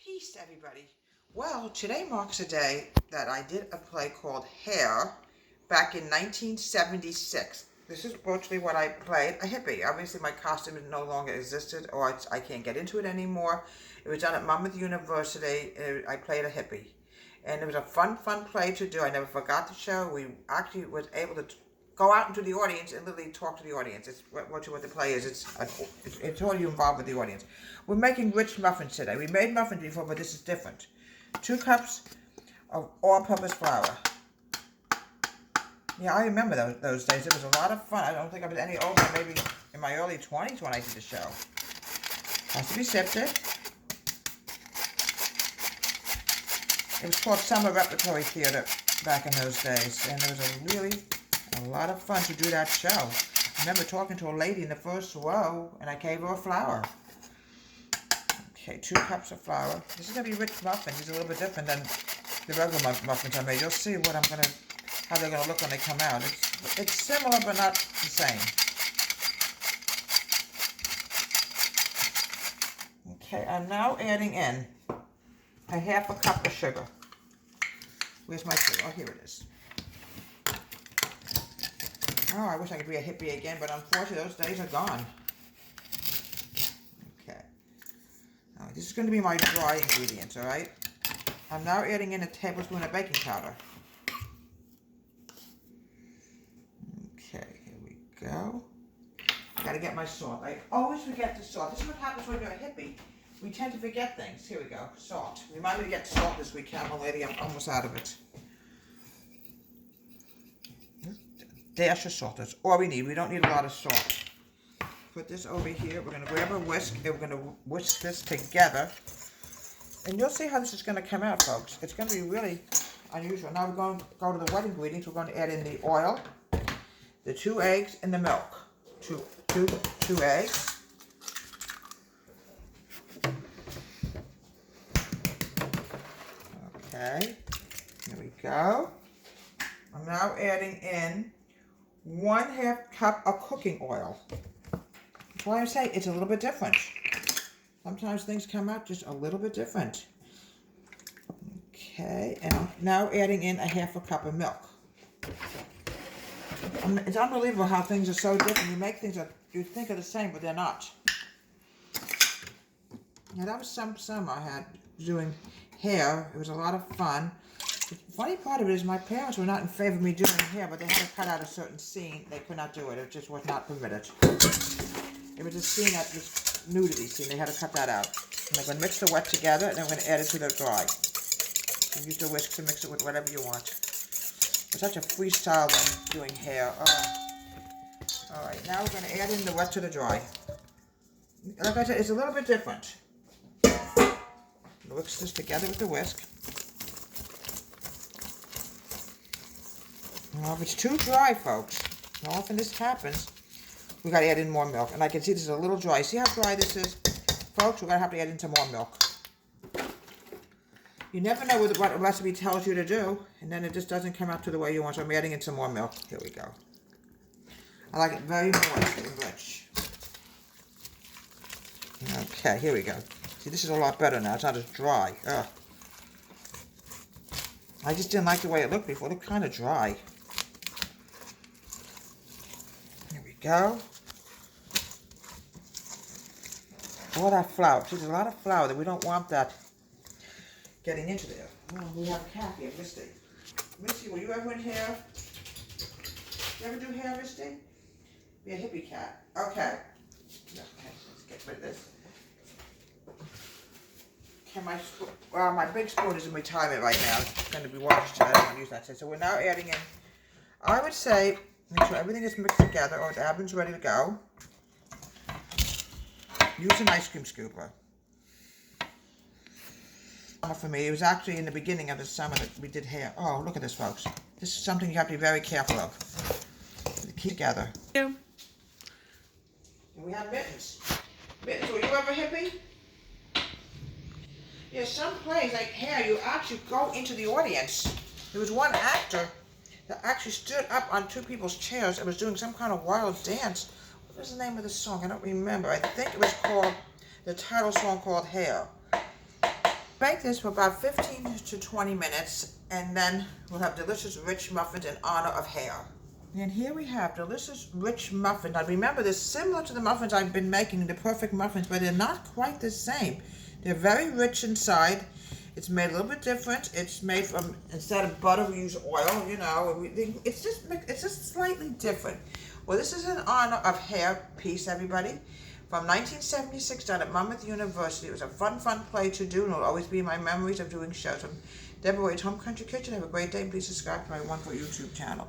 Peace, everybody. Well, today marks a day that I did a play called Hair back in 1976. This is virtually what I played, a hippie. Obviously, my costume no longer existed, or I can't get into it anymore. It was done at Monmouth University. I played a hippie. And it was a fun play to do. I never forgot the show. We actually was able to go out into the audience and literally talk to the audience. It's what the play is. It's all you involved with the audience. We're making rich muffins today. We made muffins before, but this is different. 2 cups of all-purpose flour. Yeah, I remember those days. It was a lot of fun. I don't think I was any older, maybe in my early 20s when I did the show. Has to be sifted. It was called Summer Repertory Theater back in those days, and it was a lot of fun to do that show. I remember talking to a lady in the first row, and I gave her a flower. Okay, 2 cups of flour. This is going to be rich muffins. It's a little bit different than the regular muffins I made. You'll see how they're going to look when they come out. It's similar, but not the same. Okay, I'm now adding in a 1/2 cup of sugar. Where's my sugar? Oh, here it is. Oh, I wish I could be a hippie again, but unfortunately those days are gone. Okay. Now, this is going to be my dry ingredients, all right? I'm now adding in a tablespoon of baking powder. Okay, here we go. Gotta get my salt. I always forget the salt. This is what happens when you're a hippie. We tend to forget things. Here we go. Salt. Remind me to get salt this week, Camel Lady. I'm almost out of it. Dash of salt. That's all we need. We don't need a lot of salt. Put this over here. We're going to grab a whisk and we're going to whisk this together. And you'll see how this is going to come out, folks. It's going to be really unusual. Now we're going to go to the wet ingredients. We're going to add in the oil, the 2 eggs, and the milk. Two eggs. Okay, here we go. I'm now adding in 1/2 cup of cooking oil. That's why I'm saying it's a little bit different. Sometimes things come out just a little bit different. Okay, and I'm now adding in a 1/2 cup of milk. It's unbelievable how things are so different. You make things that you think are the same, but they're not. Now that was some summer I had doing hair. It was a lot of fun. The funny part of it is my parents were not in favor of me doing hair, but they had to cut out a certain scene. They could not do it. It just was not permitted. It was a scene that was nudity scene. They had to cut that out. And I'm going to mix the wet together, and then we're going to add it to the dry. You can use the whisk to mix it with whatever you want. It's such a freestyle when doing hair. All right, now we're going to add in the wet to the dry. Like I said, it's a little bit different. Mix this together with the whisk. Now, if it's too dry, folks, how often this happens, we got to add in more milk. And I can see this is a little dry. See how dry this is? Folks, we're going to have to add in some more milk. You never know what a recipe tells you to do, and then it just doesn't come out to the way you want. So I'm adding in some more milk. Here we go. I like it very moist and rich. Okay, here we go. See, this is a lot better now. It's not as dry. Ugh. I just didn't like the way it looked before. It looked kind of dry. Here we go. All that flour. See, there's a lot of flour that we don't want that getting into there. Oh, we have a cat here, Misty. Misty, were you ever in hair? You ever do hair, Misty? Be a hippie cat. Okay. Okay, let's get rid of this. My big spoon is in retirement right now. It's going to be washed. I don't want to use that. So we're now adding in, I would say, make sure everything is mixed together or the oven's ready to go. Use an ice cream scooper. For me, it was actually in the beginning of the summer that we did hair. Oh, look at this, folks. This is something you have to be very careful of. Keep together. Yeah. And we have Mittens. Mittens, were you ever hippie? Yeah, some plays like hair, you actually go into the audience. There was one actor that actually stood up on 2 people's chairs and was doing some kind of wild dance. What was the name of the song? I don't remember. I think it was called, the title song called Hair. bake this for about 15 to 20 minutes, and then we'll have delicious rich muffins in honor of Hare. And here we have delicious rich muffins. Now remember, they're similar to the muffins I've been making, the perfect muffins, but they're not quite the same. They're very rich inside. It's made a little bit different. It's made from, instead of butter, we use oil, you know. It's just slightly different. Well, this is in honor of Hare. Peace, everybody. From 1976 down at Monmouth University. It was a fun play to do, and it'll always be in my memories of doing shows. From Deborah Wade's Home Country Kitchen. Have a great day. Please subscribe to my wonderful YouTube channel.